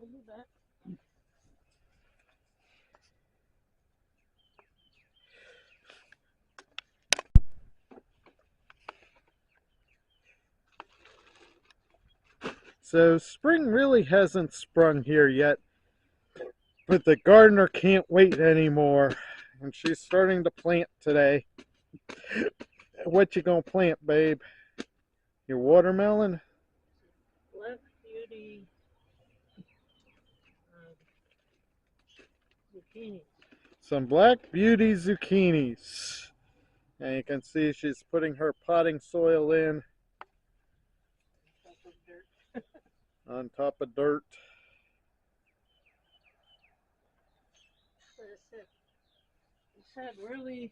do that. So spring really hasn't sprung here yet, but the gardener can't wait anymore, and she's starting to plant today. What you gonna plant, babe? Your watermelon? Black Beauty zucchini. Some Black Beauty zucchinis. And you can see she's putting her potting soil in on top of dirt. It's had really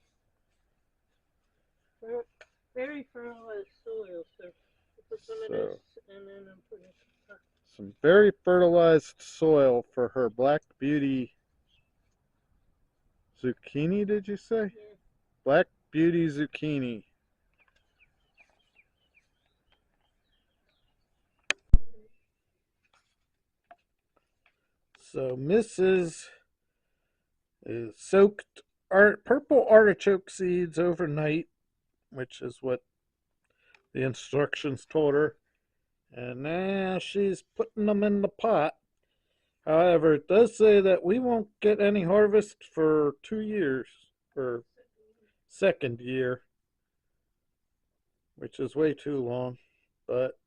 very fertilized soil, so I put some of this and then I'm putting some very fertilized soil for her Black Beauty zucchini, did you say? Yeah. Black Beauty zucchini. So Mrs. is soaked purple artichoke seeds overnight, which is what the instructions told her. And now she's putting them in the pot. However, it does say that we won't get any harvest for 2 years, or second year, which is way too long, but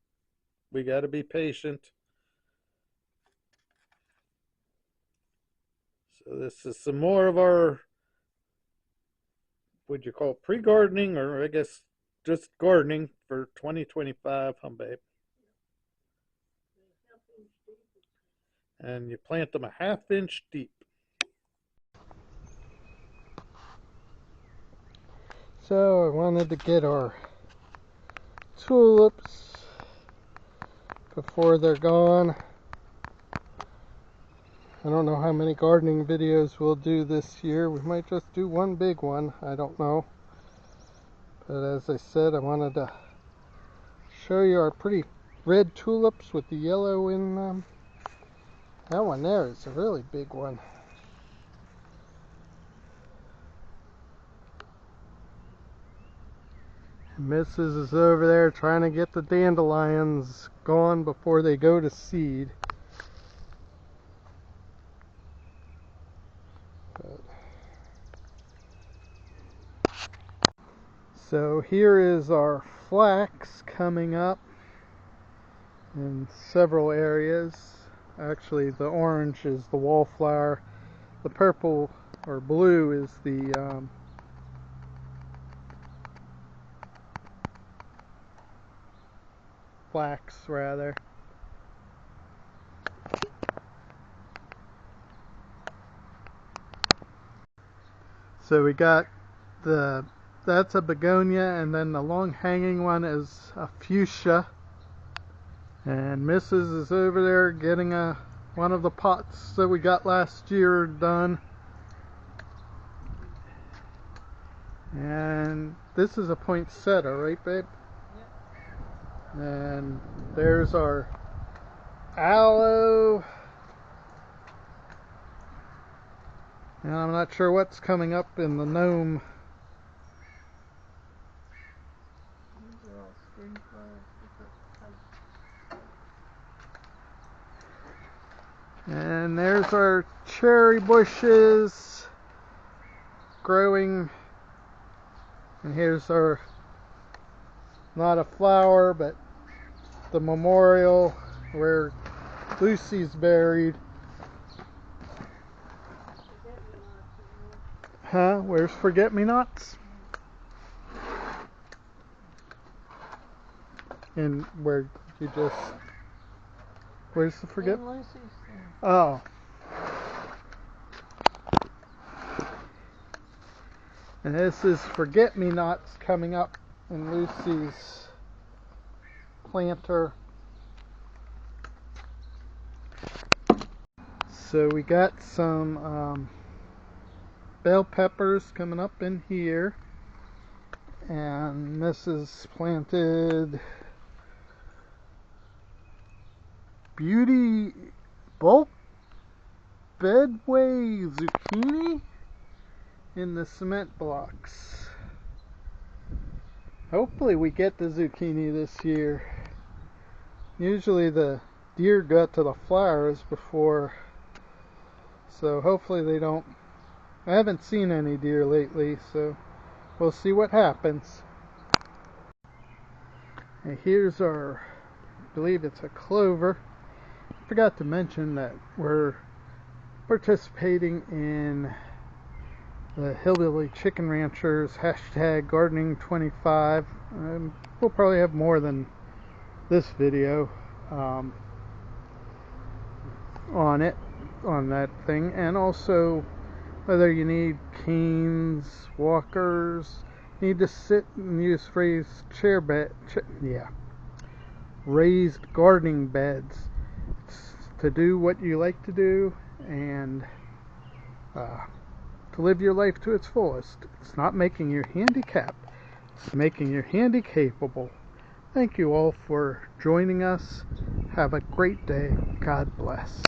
we got to be patient. So this is some more of our, what you call pre-gardening, or I guess just gardening for 2025, huh, babe? And you plant them a half-inch deep. So I wanted to get our tulips before they're gone. I don't know how many gardening videos we'll do this year. We might just do one big one. I don't know. But as I said, I wanted to show you our pretty red tulips with the yellow in them. That one there is a really big one. Mrs. is over there trying to get the dandelions gone before they go to seed. So here is our flax coming up in several areas. Actually, the orange is the wallflower. The purple or blue is the flax, rather. So we got that's a begonia, and then the long hanging one is a fuchsia. And Mrs. is over there getting one of the pots that we got last year done. And this is a poinsettia, right, babe? Yep. And there's our aloe. And I'm not sure what's coming up in the gnome. These are all spring flowers. And there's our cherry bushes growing. And here's our, not a flower, but the memorial where Lucy's buried. Huh? Where's Forget-Me-Nots? And where you just... Where's the forget? Oh. And this is Forget-Me-Nots coming up in Lucy's planter. So we got some bell peppers coming up in here. And Mrs. planted bulk bedway zucchini in the cement blocks. Hopefully we get the zucchini this year. Usually the deer got to the flowers before, so hopefully they don't. I haven't seen any deer lately, so we'll see what happens. And here's our, I believe it's a clover. Forgot to mention that we're participating in the Hillbilly Chicken Ranchers hashtag gardening 25. We'll probably have more than this video on that thing. And also, whether you need canes, walkers, need to sit and use raised gardening beds. It's to do what you like to do and to live your life to its fullest. It's not making you handicapped, it's making you handy capable. Thank you all for joining us. Have a great day. God bless.